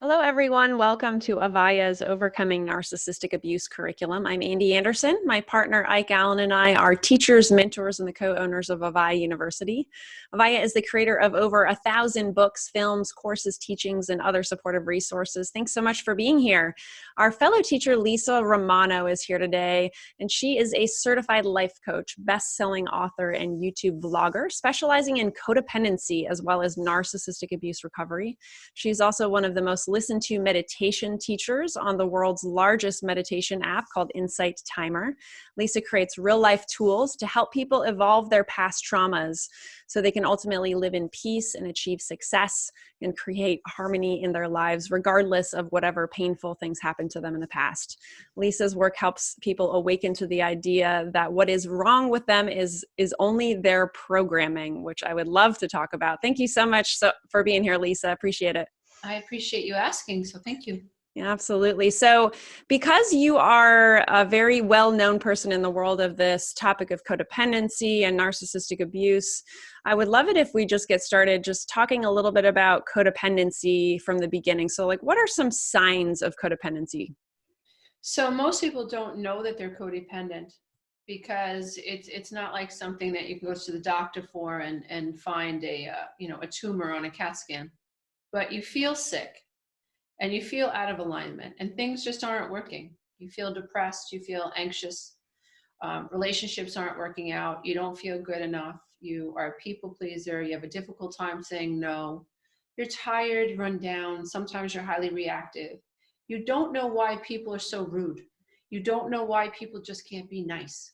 Hello, everyone. Welcome to AVAIYA's Overcoming Narcissistic Abuse curriculum. I'm Ande Anderson. My partner, Ike Allen, and I are teachers, mentors, and the co-owners of AVAIYA University. AVAIYA is the creator of over 1,000 books, films, courses, teachings, and other supportive resources. Thanks so much for being here. Our fellow teacher, A Romano, is here today, and she is a certified life coach, best-selling author, and YouTube vlogger, specializing in codependency as well as narcissistic abuse recovery. She's also one of the most listened to meditation teachers on the world's largest meditation app called Insight Timer. Lisa creates real-life tools to help people evolve their past traumas so they can ultimately live in peace and achieve success and create harmony in their lives, regardless of whatever painful things happened to them in the past. Lisa's work helps people awaken to the idea that what is wrong with them is only their programming, which I would love to talk about. Thank you so much for being here, Lisa. Appreciate it. I appreciate you asking, so thank you. Yeah, absolutely. So because you are a very well-known person in the world of this topic of codependency and narcissistic abuse, I would love it if we just get started just talking a little bit about codependency from the beginning. So like, what are some signs of codependency? So most people don't know that they're codependent because it's not like something that you can go to the doctor for and find a tumor on a CAT scan. But you feel sick and you feel out of alignment and things just aren't working. You feel depressed, you feel anxious, relationships aren't working out, you don't feel good enough, you are a people pleaser, you have a difficult time saying no, you're tired, run down, sometimes you're highly reactive. You don't know why people are so rude. You don't know why people just can't be nice.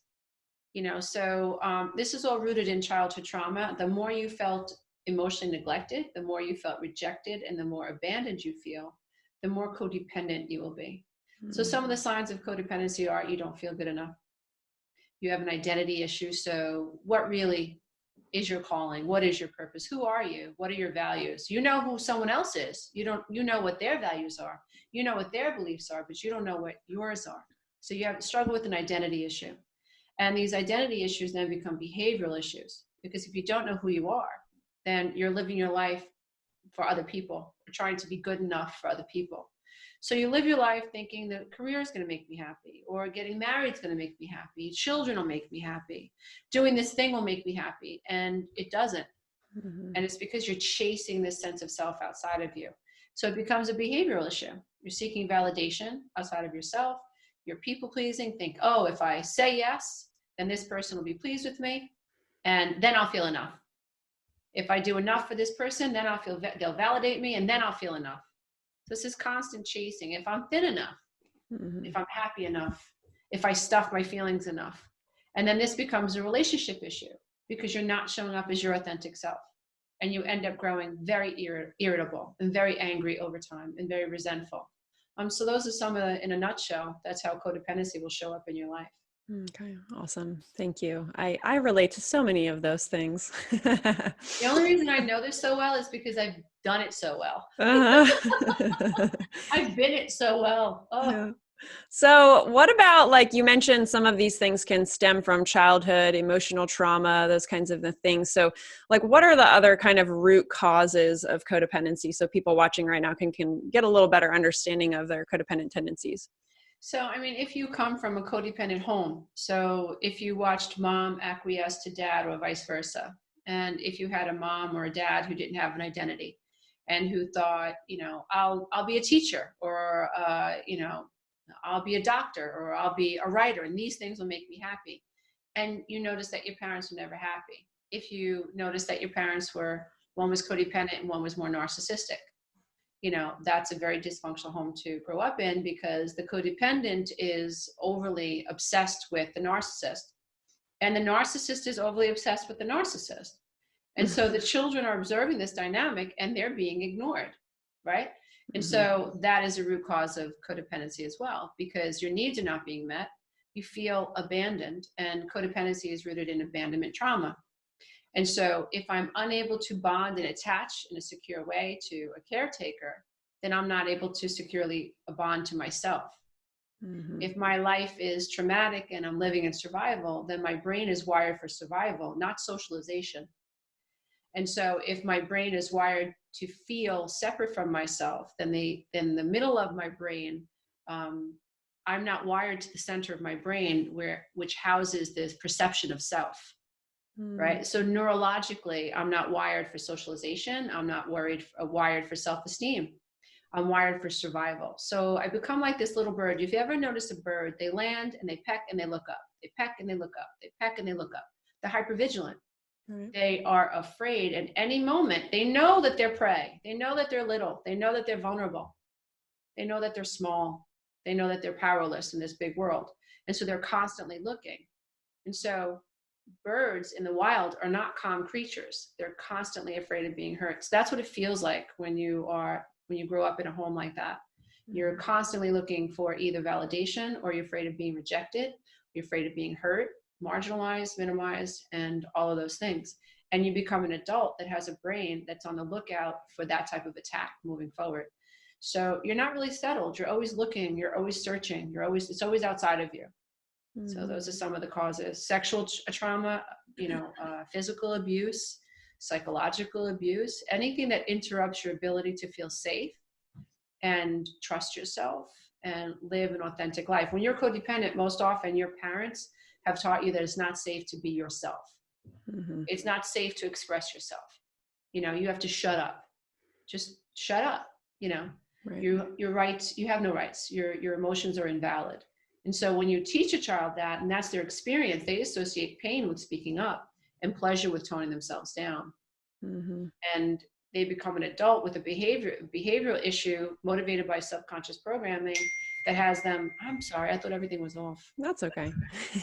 So this is all rooted in childhood trauma. The more you felt emotionally neglected, the more you felt rejected, and the more abandoned you feel, the more codependent you will be. So some of the signs of codependency are you don't feel good enough. You have an identity issue. So what really is your calling? What is your purpose? Who are you? What are your values? You know who someone else is. You know what their values are. You know what their beliefs are, but you don't know what yours are. So you have to struggle with an identity issue. And these identity issues then become behavioral issues, because if you don't know who you are, then you're living your life for other people, or trying to be good enough for other people. So you live your life thinking that career is going to make me happy, or getting married is going to make me happy, children will make me happy, doing this thing will make me happy, and it doesn't. And it's because you're chasing this sense of self outside of you. So it becomes a behavioral issue. You're seeking validation outside of yourself. You're people pleasing. Think, oh, if I say yes, then this person will be pleased with me, and then I'll feel enough. If I do enough for this person, then they'll validate me, and then I'll feel enough. So this is constant chasing. If I'm thin enough, if I'm happy enough, if I stuff my feelings enough. And then this becomes a relationship issue because you're not showing up as your authentic self. And you end up growing very irritable and very angry over time and very resentful. So those are some of in a nutshell, that's how codependency will show up in your life. Okay, awesome. Thank you. I relate to so many of those things. The only reason I know this so well is because I've done it so well. I've been it so well. Oh. Yeah. So what about, like you mentioned, some of these things can stem from childhood, emotional trauma, those kinds of the things. So like, what are the other kind of root causes of codependency so people watching right now can get a little better understanding of their codependent tendencies? So, I mean, if you come from a codependent home, so if you watched mom acquiesce to dad or vice versa, and if you had a mom or a dad who didn't have an identity and who thought, I'll be a teacher, or, I'll be a doctor, or I'll be a writer, and these things will make me happy. And you notice that your parents were never happy. If you notice that your parents one was codependent and one was more narcissistic, that's a very dysfunctional home to grow up in, because the codependent is overly obsessed with the narcissist, and the narcissist is overly obsessed with the narcissist. And so the children are observing this dynamic and they're being ignored, right? And so that is a root cause of codependency as well, because your needs are not being met. You feel abandoned, and codependency is rooted in abandonment trauma. And so if I'm unable to bond and attach in a secure way to a caretaker, then I'm not able to securely bond to myself. If my life is traumatic and I'm living in survival, then my brain is wired for survival, not socialization. And so if my brain is wired to feel separate from myself, then the middle of my brain, I'm not wired to the center of my brain which houses this perception of self, right? So neurologically, I'm not wired for socialization. I'm not wired for self-esteem. I'm wired for survival. So I become like this little bird. If you ever notice a bird, they land and they peck and they look up. They peck and they look up. They peck and they look up. They're hypervigilant. Right. They are afraid at any moment. They know that they're prey. They know that they're little. They know that they're vulnerable. They know that they're small. They know that they're powerless in this big world. And so they're constantly looking. And so birds in the wild are not calm creatures. They're constantly afraid of being hurt. So that's what it feels like when you grow up in a home like that. You're constantly looking for either validation, or you're afraid of being rejected. You're afraid of being hurt, marginalized, minimized, and all of those things. And you become an adult that has a brain that's on the lookout for that type of attack moving forward. So you're not really settled. You're always looking. You're always searching. It's always outside of you. So those are some of the causes: sexual trauma, physical abuse, psychological abuse, anything that interrupts your ability to feel safe and trust yourself and live an authentic life. When you're codependent, most often your parents have taught you that it's not safe to be yourself. It's not safe to express yourself. You have to shut up. Just shut up. Right. Your rights, you have no rights. Your emotions are invalid. And so when you teach a child that, and that's their experience, they associate pain with speaking up and pleasure with toning themselves down. And they become an adult with a behavioral issue motivated by subconscious programming that has them, I'm sorry, I thought everything was off. That's okay.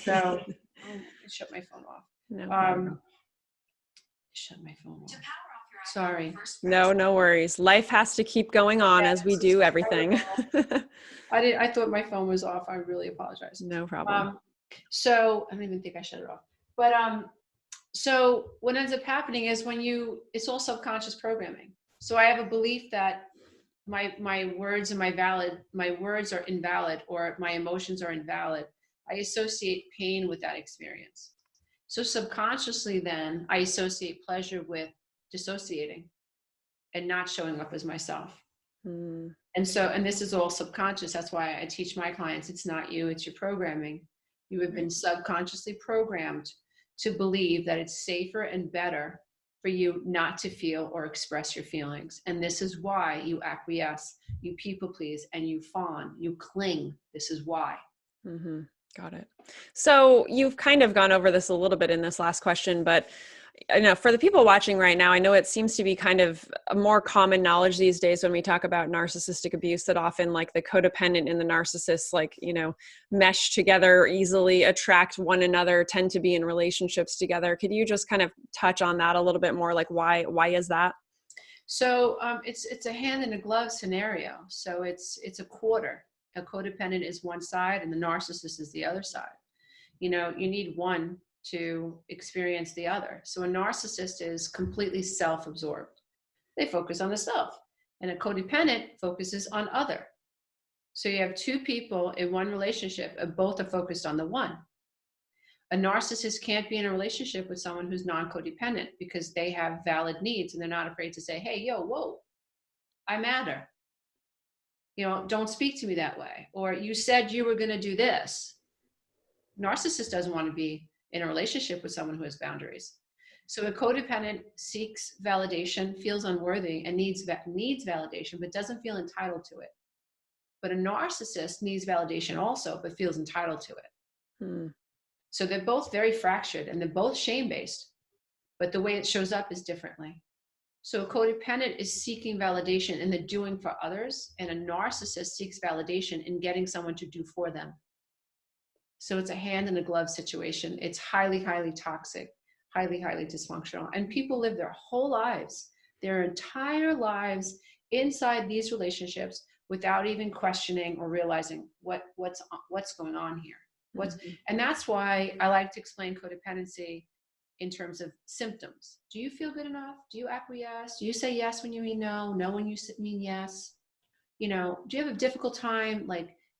So I shut my phone off. No, shut my phone off. Sorry. No worries. Life has to keep going on as we do everything. I thought my phone was off. I really apologize. No problem. So I don't even think I shut it off. But so what ends up happening is it's all subconscious programming. So I have a belief that my words are invalid, or my emotions are invalid. I associate pain with that experience. So subconsciously then I associate pleasure with dissociating and not showing up as myself. And this is all subconscious. That's why I teach my clients, it's not you, it's your programming. You have been subconsciously programmed to believe that it's safer and better for you not to feel or express your feelings. And this is why you acquiesce, you people please, and you fawn, you cling. This is why. Got it. So you've kind of gone over this a little bit in this last question, but for the people watching right now, I know it seems to be kind of a more common knowledge these days when we talk about narcissistic abuse, that often like the codependent and the narcissist, mesh together, easily attract one another, tend to be in relationships together. Could you just kind of touch on that a little bit more? Like why is that? So it's a hand in a glove scenario. So it's a quarter. A codependent is one side and the narcissist is the other side. You need one to experience the other. So a narcissist is completely self-absorbed. They focus on the self, and a codependent focuses on other. So you have two people in one relationship, and both are focused on the one. A narcissist can't be in a relationship with someone who's non-codependent because they have valid needs and they're not afraid to say, hey, whoa, I matter. Don't speak to me that way. Or you said you were going to do this. Narcissist doesn't want to be in a relationship with someone who has boundaries. So a codependent seeks validation, feels unworthy, and needs validation, but doesn't feel entitled to it. But a narcissist needs validation also, but feels entitled to it. So they're both very fractured and they're both shame-based, but the way it shows up is differently. So a codependent is seeking validation in the doing for others, and a narcissist seeks validation in getting someone to do for them. So it's a hand in a glove situation. It's highly, highly toxic, highly, highly dysfunctional. And people live their whole lives, their entire lives inside these relationships without even questioning or realizing what's going on here. And that's why I like to explain codependency in terms of symptoms. Do you feel good enough? Do you acquiesce? Do you say yes when you mean no? No when you mean yes? Do you have a difficult time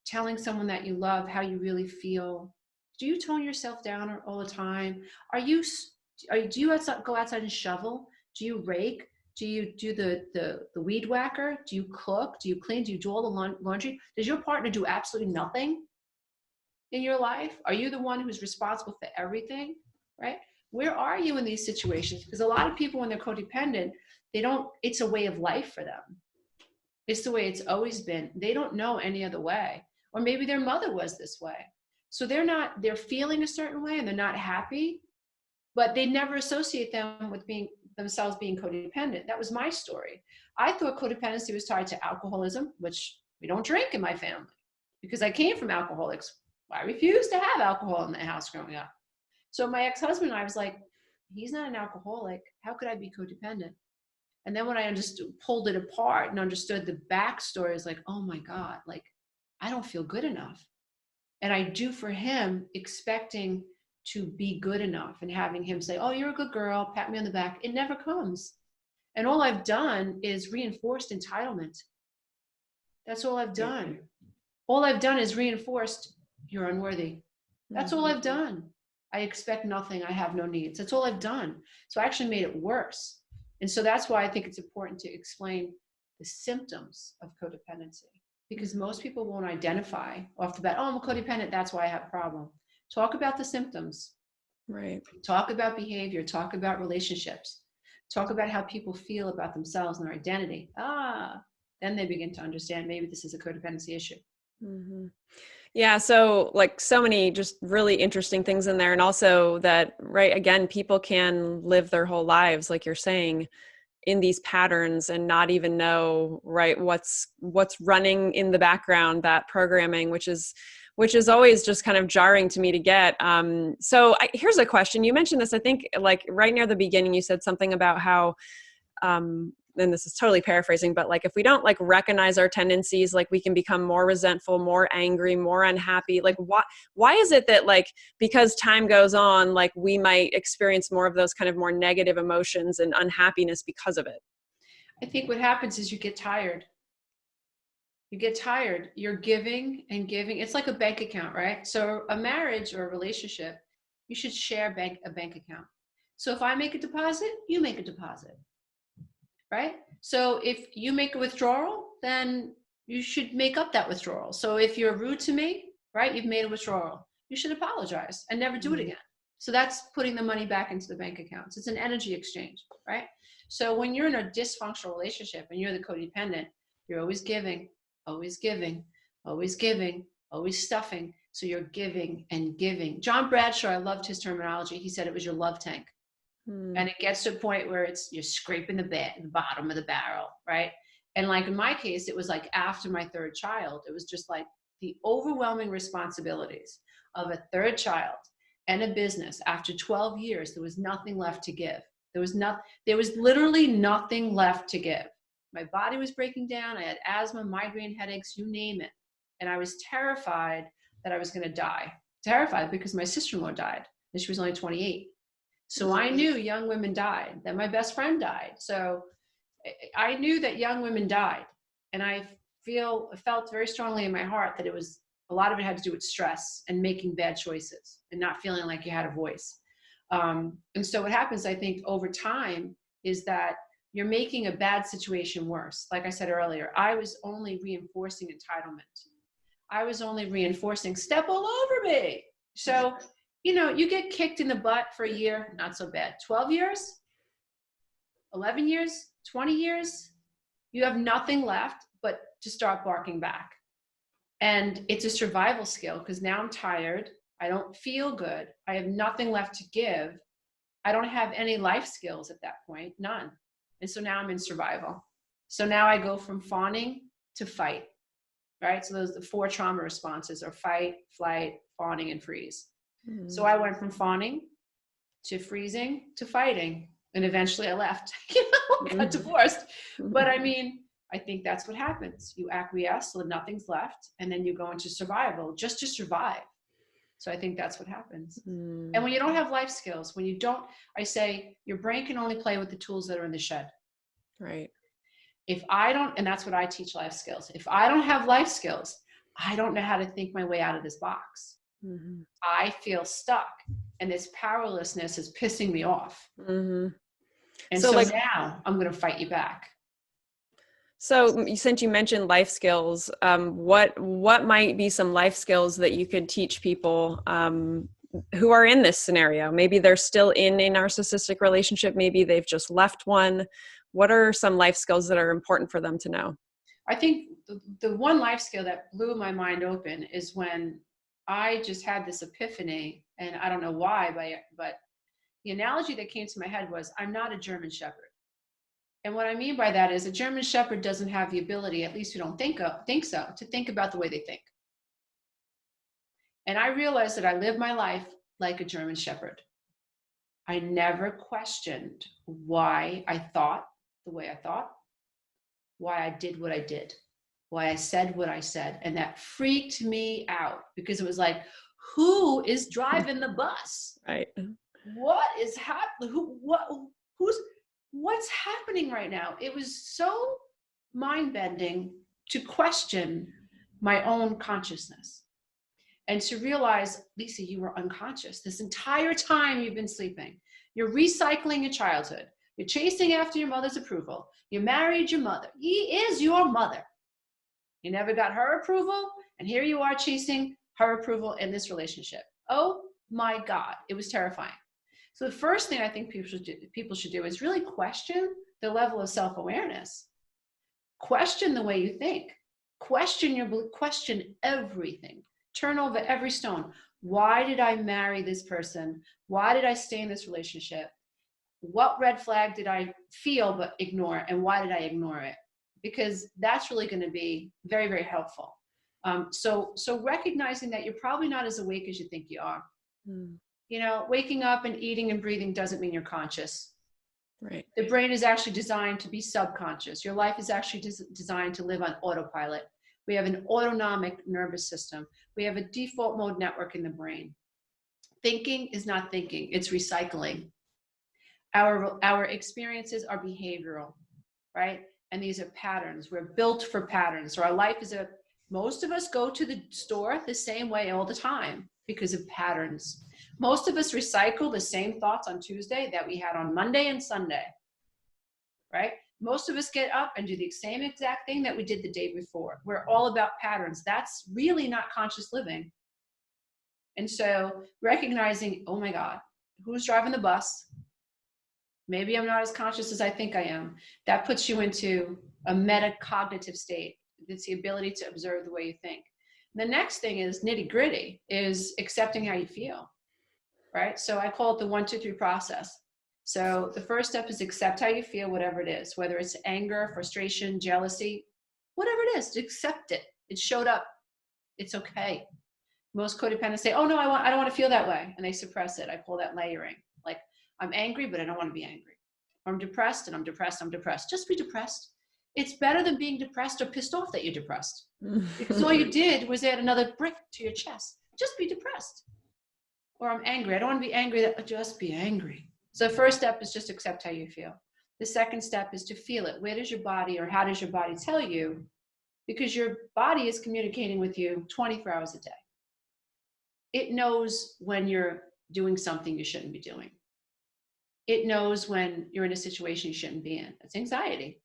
telling someone that you love how you really feel? Do you tone yourself down all the time? Do you go outside and shovel? Do you rake? Do you do the weed whacker? Do you cook? Do you clean? Do you do all the laundry? Does your partner do absolutely nothing in your life? Are you the one who's responsible for everything, right? Where are you in these situations? Because a lot of people, when they're codependent, it's a way of life for them. It's the way it's always been. They don't know any other way. Or maybe their mother was this way. So they're feeling a certain way and they're not happy, but they never associate them with themselves being codependent. That was my story. I thought codependency was tied to alcoholism, which we don't drink in my family because I came from alcoholics. I refused to have alcohol in the house growing up. So my ex-husband and I was like, he's not an alcoholic. How could I be codependent? And then when I pulled it apart and understood the backstory, I was like, oh my God, like, I don't feel good enough. And I do for him, expecting to be good enough and having him say, oh, you're a good girl, pat me on the back. It never comes. And all I've done is reinforced entitlement. That's all I've done. All I've done is reinforced, you're unworthy. That's all I've done. I expect nothing. I have no needs. That's all I've done. So I actually made it worse. And so that's why I think it's important to explain the symptoms of codependency, because most people won't identify off the bat, oh, I'm a codependent, that's why I have a problem. Talk about the symptoms. Right. Talk about behavior. Talk about relationships. Talk about how people feel about themselves and their identity. Then they begin to understand maybe this is a codependency issue. Mm-hmm. Yeah. So like so many just really interesting things in there. And also that, right, again, people can live their whole lives, like you're saying, in these patterns and not even know, right, what's running in the background, that programming, which is always just kind of jarring to me to get. Here's a question. You mentioned this, I think, like right near the beginning, you said something about how, and this is totally paraphrasing, but like if we don't like recognize our tendencies, like we can become more resentful, more angry, more unhappy. Like why is it that like because time goes on, like we might experience more of those kind of more negative emotions and unhappiness because of it? I think what happens is you get tired. You get tired. You're giving and giving. It's like a bank account, right? So a marriage or a relationship, you should share a bank account. So if I make a deposit, you make a deposit. Right? So if you make a withdrawal, then you should make up that withdrawal. So if you're rude to me, right, you've made a withdrawal, you should apologize and never do it again. So that's putting the money back into the bank accounts. It's an energy exchange, right? So when you're in a dysfunctional relationship and you're the codependent, you're always giving, always giving, always giving, always stuffing. So you're giving and giving. John Bradshaw, I loved his terminology. He said it was your love tank. And it gets to a point where you're scraping the bottom of the barrel, right? And like in my case, it was like after my third child, it was just like the overwhelming responsibilities of a third child and a business. After 12 years, there was nothing left to give. There was literally nothing left to give. My body was breaking down. I had asthma, migraine headaches, you name it. And I was terrified that I was going to die. Terrified because my sister-in-law died and she was only 28. So I knew young women died, that my best friend died. So I knew that young women died. And I felt very strongly in my heart that a lot of it had to do with stress and making bad choices and not feeling like you had a voice. And so what happens, I think, over time is that you're making a bad situation worse. Like I said earlier, I was only reinforcing entitlement. I was only reinforcing step all over me. So you get kicked in the butt for a year, not so bad. 12 years, 11 years, 20 years, you have nothing left but to start barking back. And it's a survival skill because now I'm tired. I don't feel good. I have nothing left to give. I don't have any life skills at that point, none. And so now I'm in survival. So now I go from fawning to fight, right? So those are the 4 trauma responses are fight, flight, fawning, and freeze. So I went from fawning to freezing to fighting, and eventually I left, got divorced. But I mean, I think that's what happens. You acquiesce so nothing's left, and then you go into survival just to survive. So I think that's what happens. And when you don't have life skills, I say your brain can only play with the tools that are in the shed. Right. And that's what I teach, life skills. If I don't have life skills, I don't know how to think my way out of this box. I feel stuck, and this powerlessness is pissing me off. And So so like, now I'm going to fight you back. so since you mentioned life skills, what might be some life skills that you could teach people who are in this scenario? Maybe they're still in a narcissistic relationship. Maybe they've just left one. What are some life skills that are important for them to know? I think the one life skill that blew my mind open is when I just had this epiphany, and I don't know why, but the analogy that came to my head was, I'm not a German Shepherd. And what I mean by that is a German Shepherd doesn't have the ability, at least we don't think so, to think about the way they think. And I realized that I lived my life like a German Shepherd. I never questioned why I thought the way I thought, why I did what I did, why I said what I said. And that freaked me out because it was like, who is driving the bus? Right. What is happening? What's happening right now? It was so mind-bending to question my own consciousness and to realize, Lisa, you were unconscious this entire time you've been sleeping. You're recycling your childhood. You're chasing after your mother's approval. You married your mother. He is your mother. You never got her approval, and here you are chasing her approval in this relationship. Oh my God, it was terrifying. So the first thing I think people should do is really question the level of self-awareness. Question the way you think. Question everything. Turn over every stone. Why did I marry this person? Why did I stay in this relationship? What red flag did I feel but ignore, and why did I ignore it? Because that's really going to be very, very helpful. So recognizing that you're probably not as awake as you think you are. You know, waking up and eating and breathing doesn't mean you're conscious. Right. The brain is actually designed to be subconscious. Your life is actually designed to live on autopilot. We have an autonomic nervous system. We have a default mode network in the brain. Thinking is not thinking, it's recycling. Our experiences are behavioral, right? And these are patterns. We're built for patterns. So our life is most of us go to the store the same way all the time because of patterns. Most of us recycle the same thoughts on Tuesday that we had on Monday and Sunday, right? Most of us get up and do the same exact thing that we did the day before. We're all about patterns. That's really not conscious living. And so recognizing, oh my God, who's driving the bus? Maybe I'm not as conscious as I think I am. That puts you into a metacognitive state. It's the ability to observe the way you think. The next thing is nitty gritty, is accepting how you feel, right? So I call it the 1, 2, 3 process. So the first step is accept how you feel, whatever it is, whether it's anger, frustration, jealousy, whatever it is, accept it. It showed up. It's okay. Most codependents say, oh no, I don't want to feel that way. And they suppress it. I call that layering. Like, I'm angry, but I don't want to be angry. I'm depressed and I'm depressed. Just be depressed. It's better than being depressed or pissed off that you're depressed. Because all you did was add another brick to your chest. Just be depressed. Or I'm angry. I don't want to be angry. Just be angry. So the first step is just accept how you feel. The second step is to feel it. Where does your body, or how does your body tell you? Because your body is communicating with you 24 hours a day. It knows when you're doing something you shouldn't be doing. It knows when you're in a situation you shouldn't be in. It's anxiety.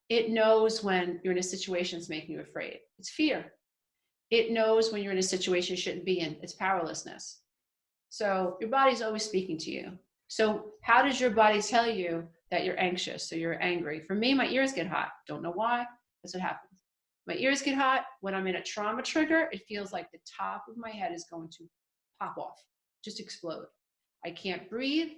It knows when you're in a situation that's making you afraid. It's fear. It knows when you're in a situation you shouldn't be in. It's powerlessness. So your body's always speaking to you. So how does your body tell you that you're anxious or you're angry? For me, my ears get hot. Don't know why. That's what happens. My ears get hot. When I'm in a trauma trigger, it feels like the top of my head is going to pop off, just explode. I can't breathe.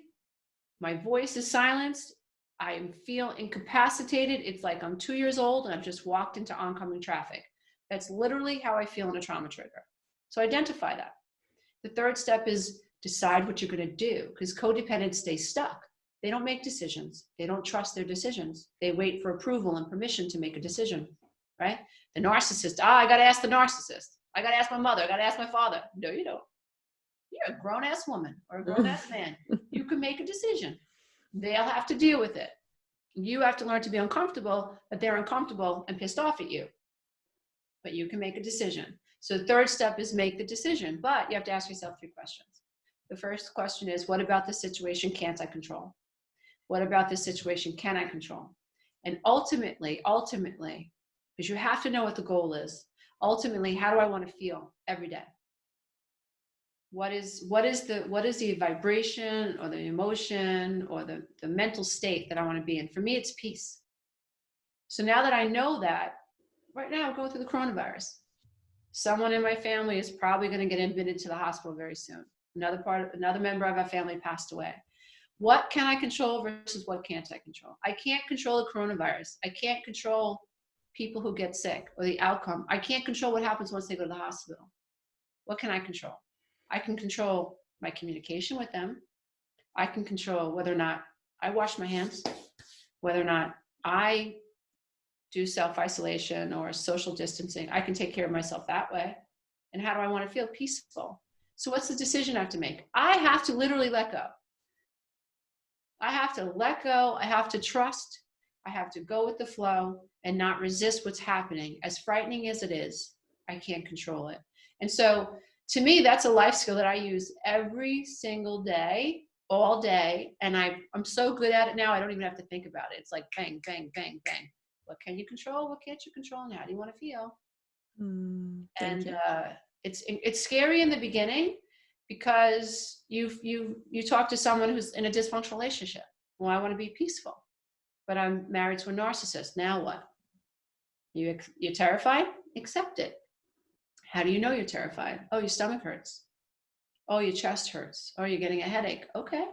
My voice is silenced. I feel incapacitated. It's like I'm 2 years old and I've just walked into oncoming traffic. That's literally how I feel in a trauma trigger. So identify that. The third step is decide what you're going to do, because codependents stay stuck. They don't make decisions. They don't trust their decisions. They wait for approval and permission to make a decision, right? The narcissist, I got to ask the narcissist. I got to ask my mother. I got to ask my father. No, you don't. You're a grown-ass woman or a grown-ass man. You can make a decision. They'll have to deal with it. You have to learn to be uncomfortable that they're uncomfortable and pissed off at you. But you can make a decision. So the third step is make the decision, but you have to ask yourself 3 questions. The first question is, what about the situation can't I control? What about this situation can I control? And ultimately, because you have to know what the goal is, ultimately, how do I want to feel every day? What is the vibration or the emotion or the mental state that I want to be in? For me, it's peace. So now that I know that, right now I'm going through the coronavirus. Someone in my family is probably going to get admitted to the hospital very soon. Another member of our family passed away. What can I control versus what can't I control? I can't control the coronavirus. I can't control people who get sick or the outcome. I can't control what happens once they go to the hospital. What can I control? I can control my communication with them. I can control whether or not I wash my hands, whether or not I do self-isolation or social distancing. I can take care of myself that way. And how do I want to feel? Peaceful. So what's the decision I have to make? I have to literally let go. I have to let go. I have to trust. I have to go with the flow and not resist what's happening. As frightening as it is, I can't control it. And so to me, that's a life skill that I use every single day, all day. And I'm so good at it now, I don't even have to think about it. It's like bang, bang, bang, bang. What can you control? What can't you control? And how do you want to feel? It's scary in the beginning because you talk to someone who's in a dysfunctional relationship. Well, I want to be peaceful, but I'm married to a narcissist. Now what? You're terrified? Accept it. How do you know you're terrified? Oh, your stomach hurts. Oh, your chest hurts. Oh, you're getting a headache. Okay.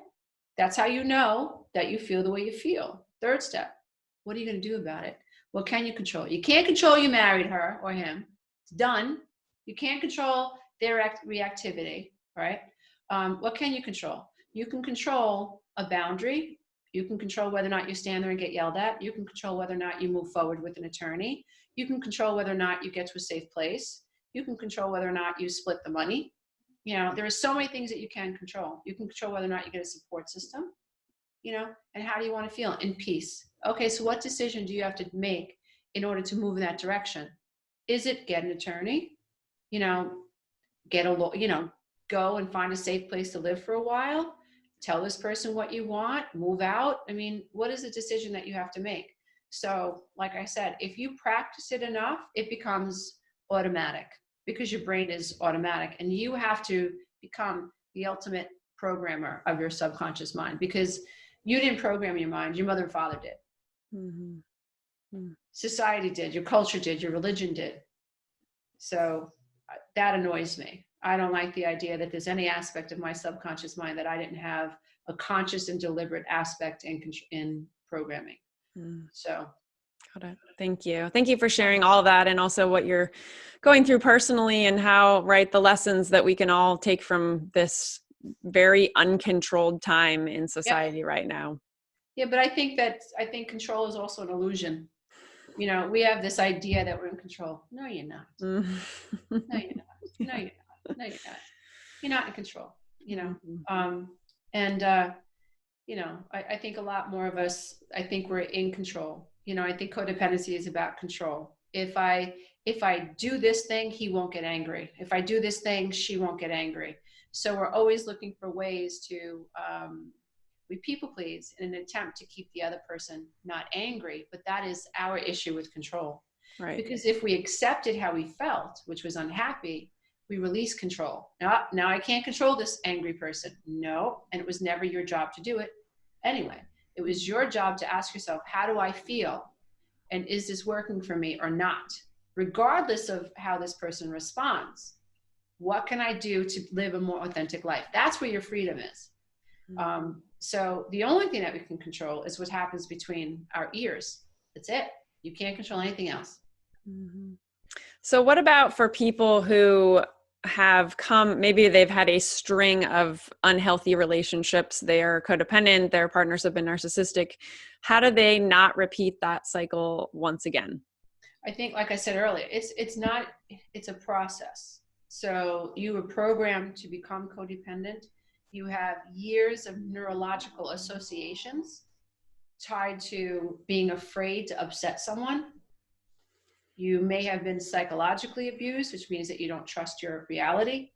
That's how you know that you feel the way you feel. Third step. What are you going to do about it? What can you control? You can't control you married her or him. It's done. You can't control their reactivity, right? What can you control? You can control a boundary. You can control whether or not you stand there and get yelled at. You can control whether or not you move forward with an attorney. You can control whether or not you get to a safe place. You can control whether or not you split the money. You know, there are so many things that you can control. You can control whether or not you get a support system, you know, and how do you want to feel? In peace. Okay, so what decision do you have to make in order to move in that direction? Is it get an attorney? You know, go and find a safe place to live for a while? Tell this person what you want, move out? I mean, what is the decision that you have to make? So, like I said, if you practice it enough, it becomes automatic because your brain is automatic, and you have to become the ultimate programmer of your subconscious mind, because you didn't program your mind, your mother and father did. Society did, your culture did, your religion did. So that annoys me. I don't like the idea that there's any aspect of my subconscious mind that I didn't have a conscious and deliberate aspect in programming. So. Got it. Thank you. Thank you for sharing all of that, and also what you're going through personally, and how, right, the lessons that we can all take from this very uncontrolled time in society right now. Yeah, but I think control is also an illusion. You know, we have this idea that we're in control. No, you're not. No, you're not. No, you're not. No, you're not. You're not in control, you know. You know, I think a lot more of us, I think we're in control. You know, I think codependency is about control. If I do this thing, he won't get angry. If I do this thing, she won't get angry. So we're always looking for ways to, we people please in an attempt to keep the other person not angry, but that is our issue with control. Right. Because if we accepted how we felt, which was unhappy, we release control. Now I can't control this angry person. No, and it was never your job to do it. Anyway, it was your job to ask yourself, how do I feel? And is this working for me or not? Regardless of how this person responds, what can I do to live a more authentic life? That's where your freedom is. So the only thing that we can control is what happens between our ears. That's it. You can't control anything else. So what about for people who have maybe they've had a string of unhealthy relationships, they're codependent, their partners have been narcissistic. How do they not repeat that cycle once again? I think, like I said earlier, it's a process. So you were programmed to become codependent. You have years of neurological associations tied to being afraid to upset someone. You may have been psychologically abused, which means that you don't trust your reality.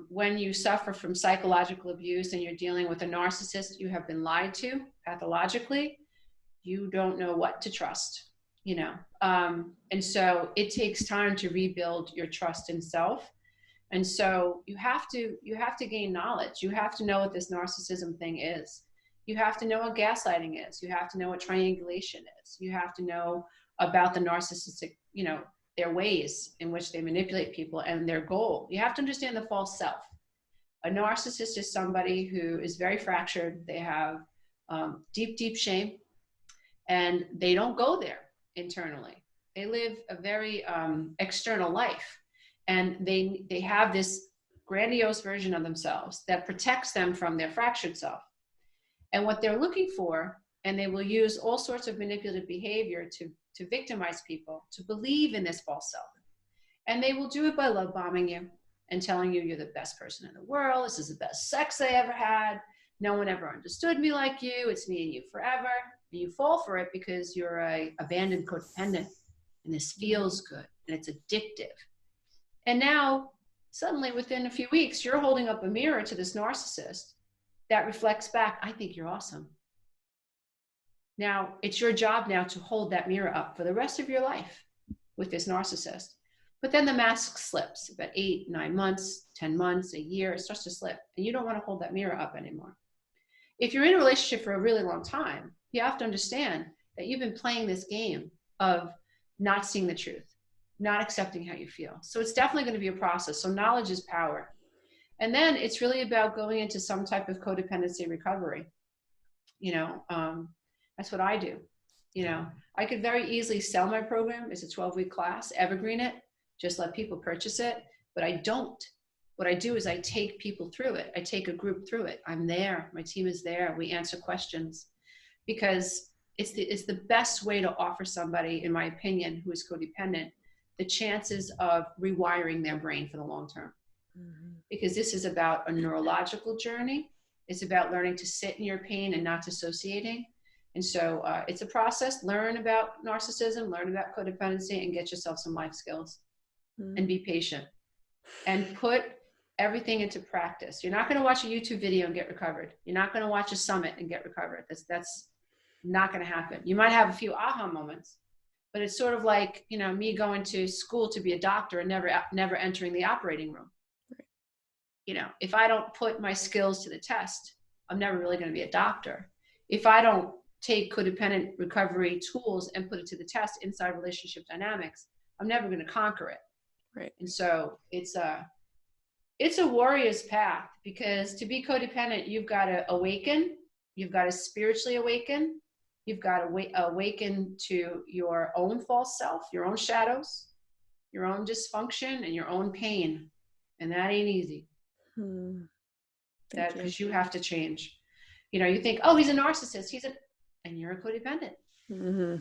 When you suffer from psychological abuse and you're dealing with a narcissist you have been lied to pathologically, you don't know what to trust, you know. And so it takes time to rebuild your trust in self. And so you have to gain knowledge. You have to know what this narcissism thing is. You have to know what gaslighting is. You have to know what triangulation is. You have to know about the narcissistic, you know, their ways in which they manipulate people and their goal. You have to understand the false self. A narcissist is somebody who is very fractured. They have deep, deep shame, and they don't go there internally. They live a very external life, and they have this grandiose version of themselves that protects them from their fractured self. And what they're looking for, and they will use all sorts of manipulative behavior to victimize people, to believe in this false self. And they will do it by love bombing you and telling you you're the best person in the world. This is the best sex I ever had. No one ever understood me like you. It's me and you forever. And you fall for it because you're a abandoned codependent, and this feels good and it's addictive. And now suddenly within a few weeks, you're holding up a mirror to this narcissist that reflects back, I think you're awesome. Now, it's your job now to hold that mirror up for the rest of your life with this narcissist. But then the mask slips about 8, 9 months, 10 months, a year, it starts to slip. And you don't want to hold that mirror up anymore. If you're in a relationship for a really long time, you have to understand that you've been playing this game of not seeing the truth, not accepting how you feel. So it's definitely going to be a process. So knowledge is power. And then it's really about going into some type of codependency recovery. You know, that's what I do. You know, I could very easily sell my program. It's a 12-week class, evergreen it, just let people purchase it, but I don't. What I do is I take people through it. I take a group through it. I'm there. My team is there. We answer questions, because it's the best way to offer somebody, in my opinion, who is codependent, the chances of rewiring their brain for the long term. Mm-hmm. Because this is about a neurological journey. It's about learning to sit in your pain and not dissociating. And so it's a process. Learn about narcissism, learn about codependency, and get yourself some life skills. Mm-hmm. And be patient and put everything into practice. You're not going to watch a YouTube video and get recovered. You're not going to watch a summit and get recovered. That's not going to happen. You might have a few aha moments, but it's sort of like, you know, me going to school to be a doctor and never entering the operating room. Right. You know, if I don't put my skills to the test, I'm never really going to be a doctor. If I don't take codependent recovery tools and put it to the test inside relationship dynamics, I'm never going to conquer it. Right. And so it's a warrior's path, because to be codependent, you've got to awaken, you've got to spiritually awaken, you've got to awaken to your own false self, your own shadows, your own dysfunction, and your own pain. And that ain't easy. Because you have to change. You know, you think, oh, he's a narcissist, and you're a codependent. Mm-hmm.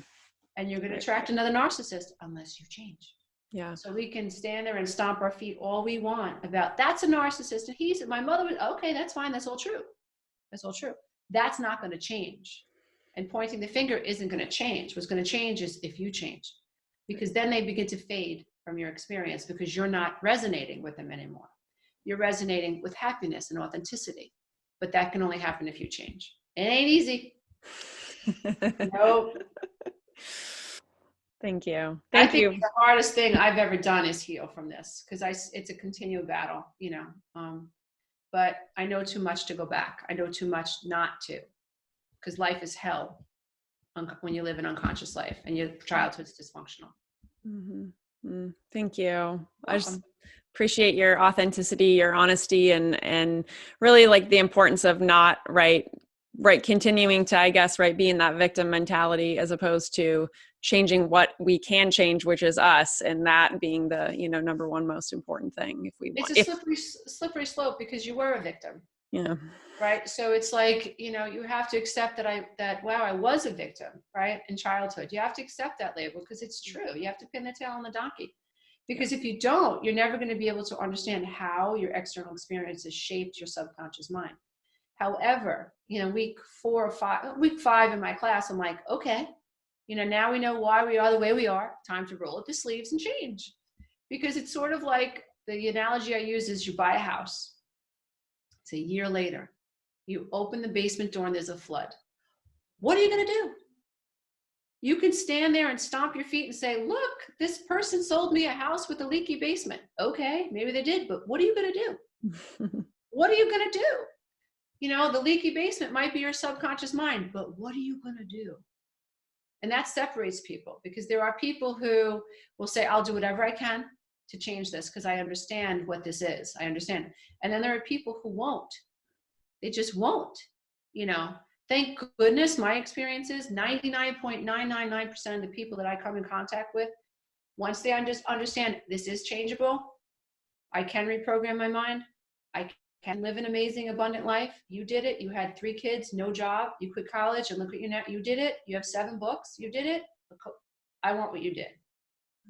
And you're going to attract another narcissist unless you change. Yeah. So we can stand there and stomp our feet all we want about, that's a narcissist, and my mother was, okay, that's fine. That's all true. That's all true. That's not going to change. And pointing the finger isn't going to change. What's going to change is if you change, because then they begin to fade from your experience, because you're not resonating with them anymore. You're resonating with happiness and authenticity, but that can only happen if you change. It ain't easy. Nope. Thank you. I think the hardest thing I've ever done is heal from this, because it's a continual battle, you know. But I know too much to go back. I know too much not to, because life is hell when you live an unconscious life and your childhood's dysfunctional. Mm-hmm. Thank you. I just appreciate your authenticity, your honesty, and really like the importance of not continuing to, I guess, be in that victim mentality, as opposed to changing what we can change, which is us, and that being the, you know, number one most important thing. If we want, it's a slippery slope, because you were a victim. Yeah. Right. So it's like, you know, you have to accept that wow, I was a victim, right, in childhood. You have to accept that label, because it's true. You have to pin the tail on the donkey, because if you don't, you're never going to be able to understand how your external experiences shaped your subconscious mind. However, you know, week 5 in my class, I'm like, okay, you know, now we know why we are the way we are. Time to roll up the sleeves and change. Because it's sort of like the analogy I use is you buy a house. It's a year later. You open the basement door and there's a flood. What are you going to do? You can stand there and stomp your feet and say, look, this person sold me a house with a leaky basement. Okay, maybe they did, but what are you going to do? What are you going to do? You know, the leaky basement might be your subconscious mind, but what are you going to do? And that separates people, because there are people who will say, I'll do whatever I can to change this because I understand what this is. I understand. And then there are people who won't. They just won't, you know. Thank goodness my experience is 99.999% of the people that I come in contact with, once they understand this is changeable, I can reprogram my mind, I can live an amazing, abundant life. You did it. You had 3 kids, no job. You quit college and look what you now. You did it. You have 7 books. You did it. I want what you did.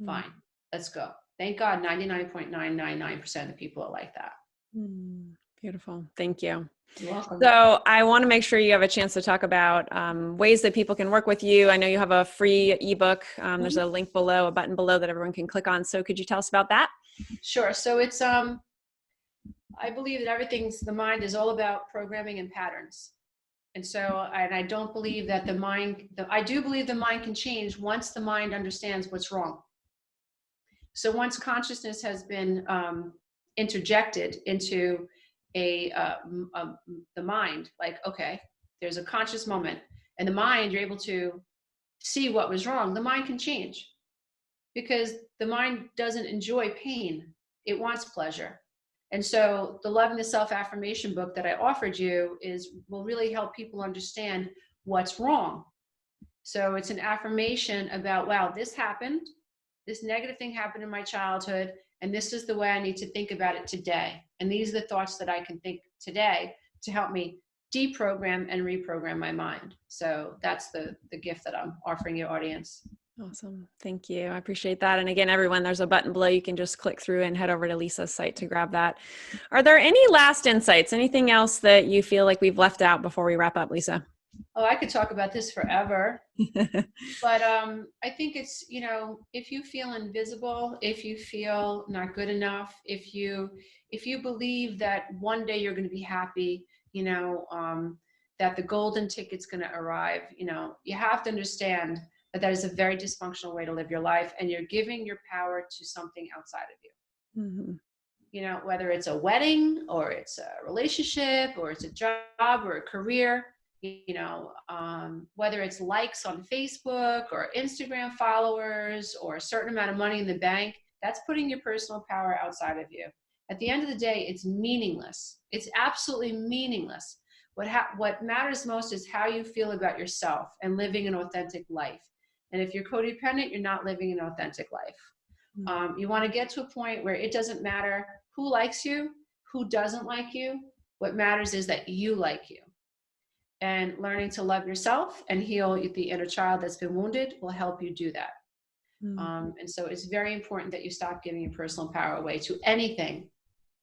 Fine. Let's go. Thank God 99.999% of the people are like that. Beautiful. Thank you. You're welcome. So I want to make sure you have a chance to talk about ways that people can work with you. I know you have a free ebook. There's a link below, a button below that everyone can click on. So could you tell us about that? Sure. So it's, I believe that the mind is all about programming and patterns. And so, and I don't believe that I do believe the mind can change once the mind understands what's wrong. So once consciousness has been interjected into the mind, like, okay, there's a conscious moment, and the mind, you're able to see what was wrong. The mind can change, because the mind doesn't enjoy pain. It wants pleasure. And so the Love and the Self-Affirmation book that I offered you will really help people understand what's wrong. So it's an affirmation about, wow, this happened. This negative thing happened in my childhood, and this is the way I need to think about it today. And these are the thoughts that I can think today to help me deprogram and reprogram my mind. So that's the gift that I'm offering your audience. Awesome. Thank you. I appreciate that. And again, everyone, there's a button below. You can just click through and head over to Lisa's site to grab that. Are there any last insights? Anything else that you feel like we've left out before we wrap up, Lisa? Oh, I could talk about this forever. But I think it's, you know, if you feel invisible, if you feel not good enough, if you believe that one day you're going to be happy, you know, that the golden ticket's going to arrive, you know, you have to understand that is a very dysfunctional way to live your life, and you're giving your power to something outside of you. You know, whether it's a wedding or it's a relationship or it's a job or a career, you know, whether it's likes on Facebook or Instagram followers or a certain amount of money in the bank, that's putting your personal power outside of you. At the end of the day, it's meaningless. It's absolutely meaningless. What matters most is how you feel about yourself and living an authentic life. And if you're codependent, you're not living an authentic life. You want to get to a point where it doesn't matter who likes you, who doesn't like you. What matters is that you like you. And learning to love yourself and heal the inner child that's been wounded will help you do that. And so it's very important that you stop giving your personal power away to anything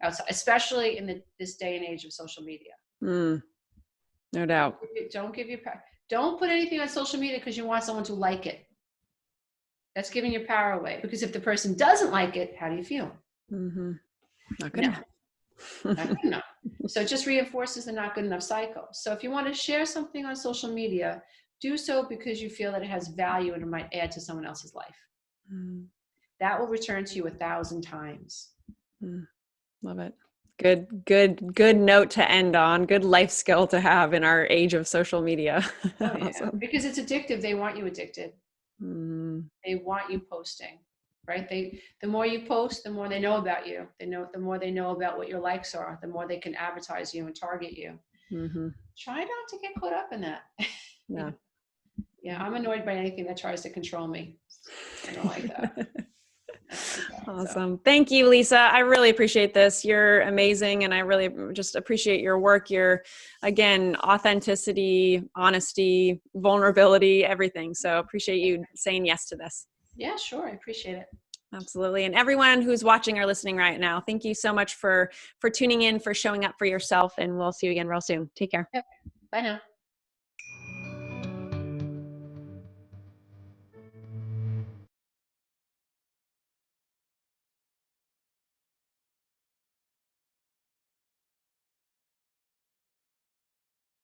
outside, especially in this day and age of social media. No doubt. Don't give your power. Don't put anything on social media because you want someone to like it. That's giving your power away. Because if the person doesn't like it, how do you feel? Not good enough. Not good enough. So it just reinforces the not good enough cycle. So if you want to share something on social media, do so because you feel that it has value and it might add to someone else's life. That will return to you 1,000 times. Love it. Good note to end on. Good life skill to have in our age of social media. Oh, yeah. Awesome. Because it's addictive. They want you addicted. They want you posting, right? The more you post, the more they know about you. The more they know about what your likes are, the more they can advertise you and target you. Try not to get caught up in that. Yeah. Yeah, I'm annoyed by anything that tries to control me. I don't like that. Awesome. Thank you, Lisa. I really appreciate this. You're amazing. And I really just appreciate your work. Your, again, authenticity, honesty, vulnerability, everything. So appreciate you saying yes to this. Yeah, sure. I appreciate it. Absolutely. And everyone who's watching or listening right now, thank you so much for tuning in, for showing up for yourself. And we'll see you again real soon. Take care. Yep. Bye now.